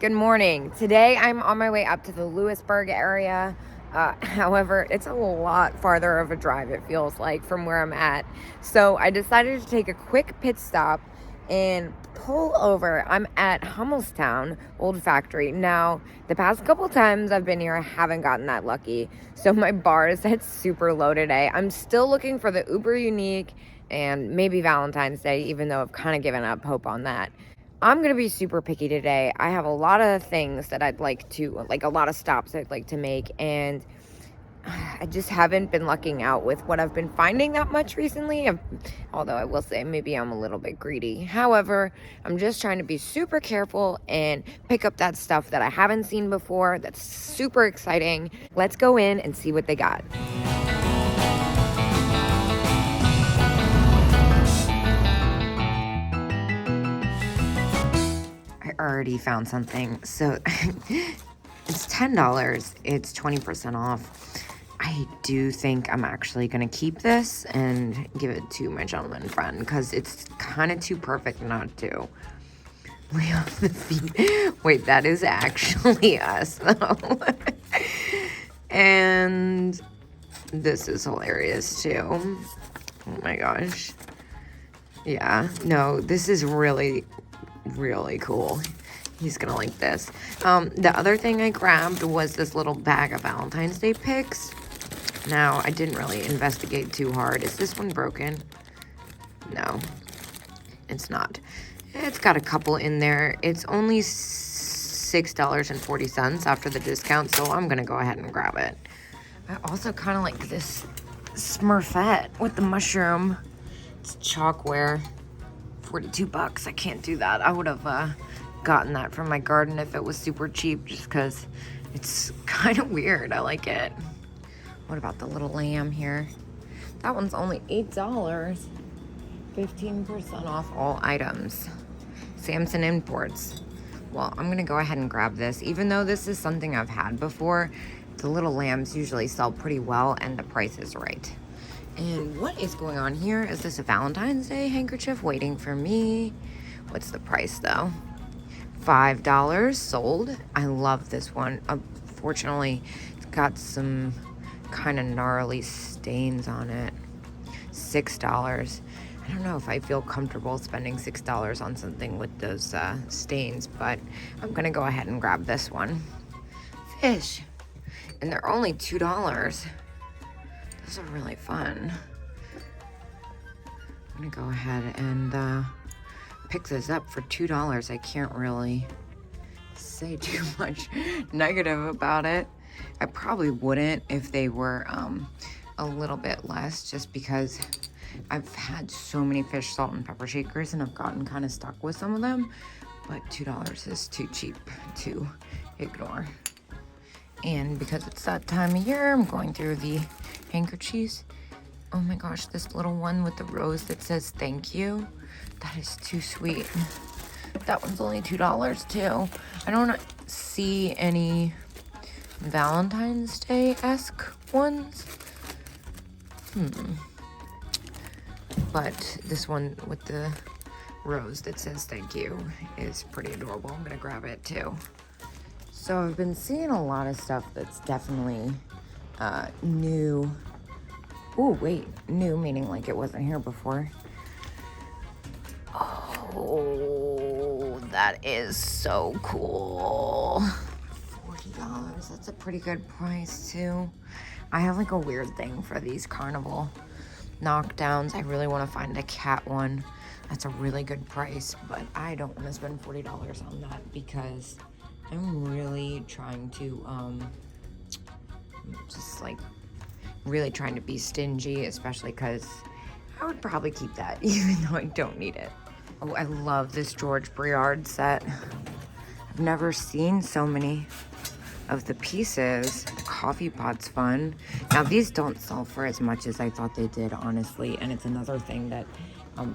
Good morning. Today I'm on my way up to the Lewisburg area. However, it's a lot farther of a drive, it feels like, from where I'm at. So I decided to take a quick pit stop and pull over. I'm at Hummelstown Old Factory. Now, the past couple times I've been here, I haven't gotten that lucky. So my bar is set super low today. I'm still looking for the Uber Unique and maybe Valentine's Day, even though I've kind of given up hope on that. I'm going to be super picky today. I have a lot of things that I'd like to, like a lot of stops I'd like to make, and I just haven't been lucking out with what I've been finding that much recently. Although I will say maybe I'm a little bit greedy. However, I'm just trying to be super careful and pick up that stuff that I haven't seen before. That's super exciting. Let's go in and see what they got. I already found something. So it's $10. It's 20% off. I do think I'm actually going to keep this and give it to my gentleman friend because it's kind of too perfect not to. We have the feet. Wait, that is actually us, though. And this is hilarious, too. Oh, my gosh. Yeah, no, this is really cool. He's gonna like this. The other thing I grabbed was this little bag of Valentine's Day picks. Now, I didn't really investigate too hard. Is this one broken? No, it's not. It's got a couple in there. It's only $6.40 after the discount, so I'm gonna go ahead and grab it. I also kind of like this Smurfette with the mushroom. It's chalkware. 42 bucks. I can't do that. I would have gotten that from my garden if it was super cheap, just because it's kind of weird. I like it. What about the little lamb here? That one's only $8. 15% off all items. Samson Imports. Well, I'm gonna go ahead and grab this. Even though this is something I've had before, the little lambs usually sell pretty well and the price is right. And what is going on here? Is this a Valentine's Day handkerchief waiting for me? What's the price though? $5 sold. I love this one. Unfortunately, it's got some kind of gnarly stains on it. $6. I don't know if I feel comfortable spending $6 on something with those stains, but I'm gonna go ahead and grab this one. Fish. And they're only $2. Those are really fun. I'm gonna go ahead and pick this up for $2. I can't really say too much negative about it. I probably wouldn't if they were a little bit less, just because I've had so many fish salt and pepper shakers and I've gotten kind of stuck with some of them, but $2 is too cheap to ignore. And because it's that time of year, I'm going through the handkerchiefs. Oh my gosh, this little one with the rose that says thank you. That is too sweet. That one's only $2 too. I don't see any Valentine's Day-esque ones. But this one with the rose that says thank you is pretty adorable. I'm gonna grab it too. So I've been seeing a lot of stuff that's definitely new. Oh, wait, new meaning like it wasn't here before. Oh, that is so cool. $40, that's a pretty good price too. I have like a weird thing for these carnival knockdowns. I really want to find a cat one. That's a really good price, but I don't want to spend $40 on that because I'm really trying to, just like really trying to be stingy, especially because I would probably keep that even though I don't need it. Oh, I love this George Briard set. I've never seen so many of the pieces. The coffee pot's fun. Now these don't sell for as much as I thought they did, honestly, and it's another thing that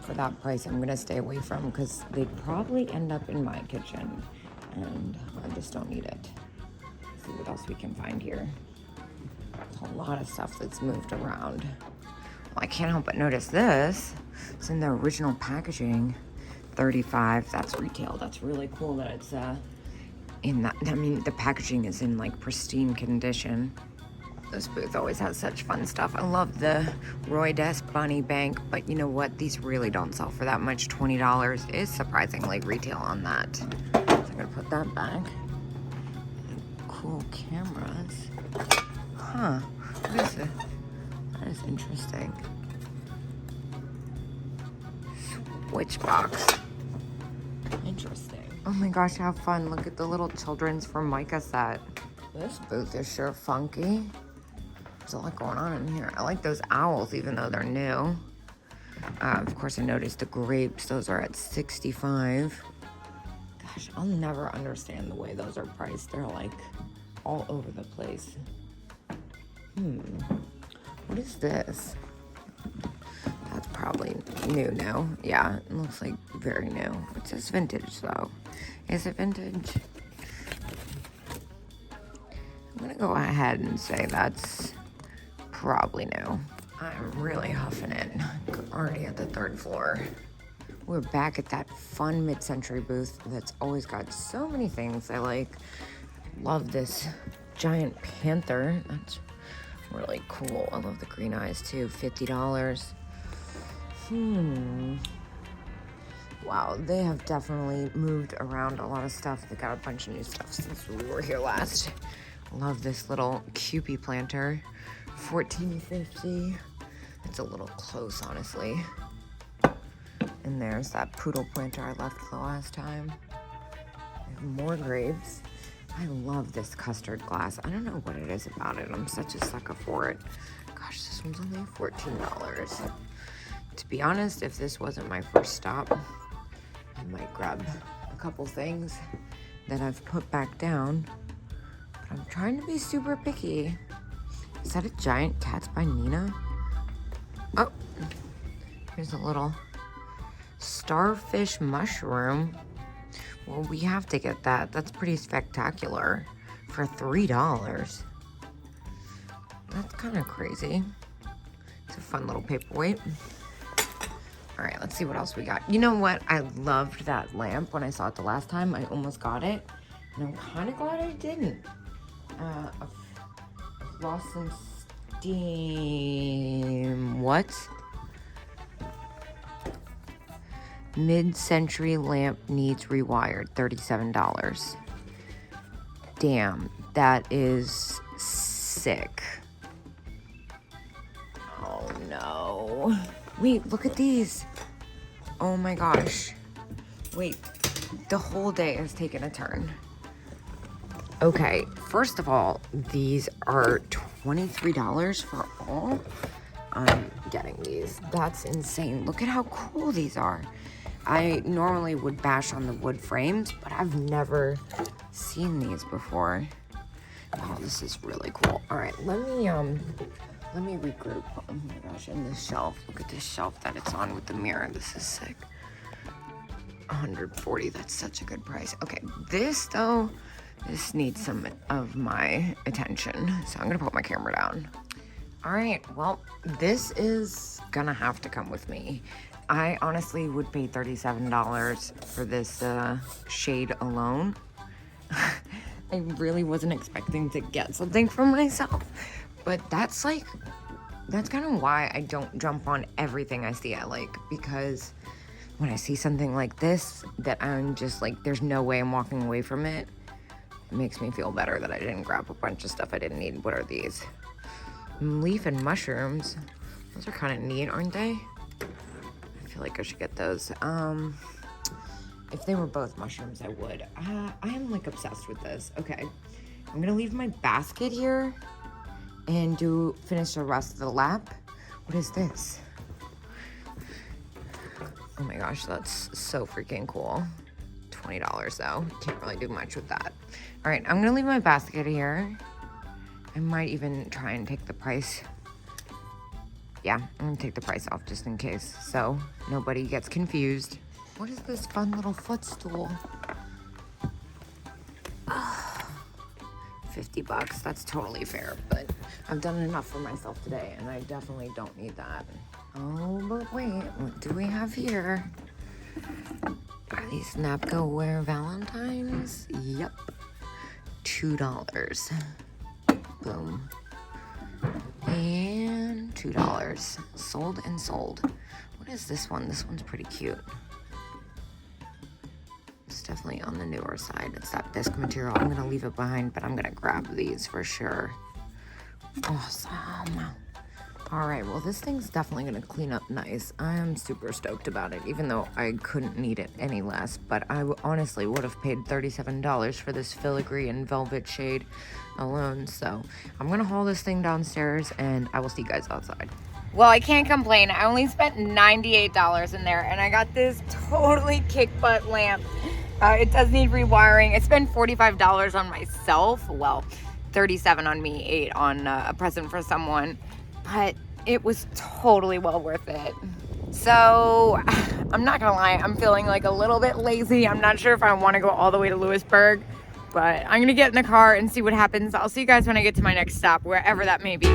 for that price I'm gonna stay away from because they'd probably end up in my kitchen and I just don't need it. Let's see what else we can find here. There's a lot of stuff that's moved around. Well, I can't help but notice this. It's in the original packaging. $35, that's retail. That's really cool that it's in that, I mean, the packaging is in like pristine condition. This booth always has such fun stuff. I love the Roy Desk Bunny Bank, but you know what? These really don't sell for that much. $20 is surprisingly retail on that. So I'm gonna put that back. Cool cameras. Huh, what is it? That is interesting. Switch box. Interesting. Oh my gosh, how fun. Look at the little children's Formica set. This booth is sure funky. There's a lot going on in here. I like those owls, even though they're new. Of course, I noticed the grapes. Those are at 65. Gosh, I'll never understand the way those are priced. They're like all over the place. What is this? That's probably new now. Yeah, it looks like very new. It says vintage though. Is it vintage? I'm gonna go ahead and say that's probably new. I'm really huffing it. Already at the 3rd floor. We're back at that fun mid-century booth that's always got so many things I like. Love this giant panther. That's really cool. I love the green eyes too. $50. Wow, they have definitely moved around a lot of stuff. They got a bunch of new stuff since we were here last. Love this little Kewpie planter. $14.50. It's a little close, honestly. And there's that poodle planter I left the last time. More grapes. I love this custard glass. I don't know what it is about it. I'm such a sucker for it. Gosh, this one's only $14. To be honest, if this wasn't my first stop, I might grab a couple things that I've put back down. But I'm trying to be super picky. Is that a giant Cats by Nina? Oh, here's a little starfish mushroom. Well, we have to get that. That's pretty spectacular for $3. That's kind of crazy. It's a fun little paperweight. All right, let's see what else we got. You know what? I loved that lamp when I saw it the last time. I almost got it, and I'm kind of glad I didn't. A Floss and Steam. What? Mid-century lamp needs rewired. $37. Damn, that is sick. Oh no. Wait, look at these. Oh my gosh. Wait, the whole day has taken a turn. Okay, first of all, these are $23 for all. I'm getting these. That's insane. Look at how cool these are. I normally would bash on the wood frames, but I've never seen these before. Oh, this is really cool. All right, let me regroup. Oh my gosh, and this shelf. Look at this shelf that it's on with the mirror. This is sick. $140, that's such a good price. Okay, this though, this needs some of my attention. So I'm gonna put my camera down. All right, well, this is gonna have to come with me. I honestly would pay $37 for this shade alone. I really wasn't expecting to get something for myself, but that's kind of why I don't jump on everything I see I like, because when I see something like this that I'm just like, there's no way I'm walking away from it, it makes me feel better that I didn't grab a bunch of stuff I didn't need. What are these? Leaf and mushrooms. Those are kind of neat, aren't they? I feel like I should get those. If they were both mushrooms, I would. I am like obsessed with this. Okay, I'm gonna leave my basket here and finish the rest of the lap. What is this? Oh my gosh, that's so freaking cool. $20 though. Can't really do much with that. All right, I'm gonna leave my basket here. I might even try and take the price. Yeah, I'm gonna take the price off just in case, so nobody gets confused. What is this fun little footstool? $50, that's totally fair, but I've done enough for myself today, and I definitely don't need that. Oh, but wait, what do we have here? Are these Napco Wear Valentines? Yep. $2. Boom. And $2. Sold and sold. What is this one? This one's pretty cute. It's definitely on the newer side. It's that bisque material. I'm gonna leave it behind, but I'm gonna grab these for sure. Awesome. All right, well, this thing's definitely gonna clean up nice. I am super stoked about it, even though I couldn't need it any less, but I honestly would have paid $37 for this filigree and velvet shade alone. So I'm gonna haul this thing downstairs and I will see you guys outside. Well, I can't complain. I only spent $98 in there and I got this totally kick butt lamp. It does need rewiring. I spent $45 on myself. Well, $37 on me, $8 on a present for someone. But it was totally well worth it. So I'm not gonna lie, I'm feeling like a little bit lazy. I'm not sure if I want to go all the way to Lewisburg, but I'm gonna get in the car and see what happens. I'll see you guys when I get to my next stop, wherever that may be.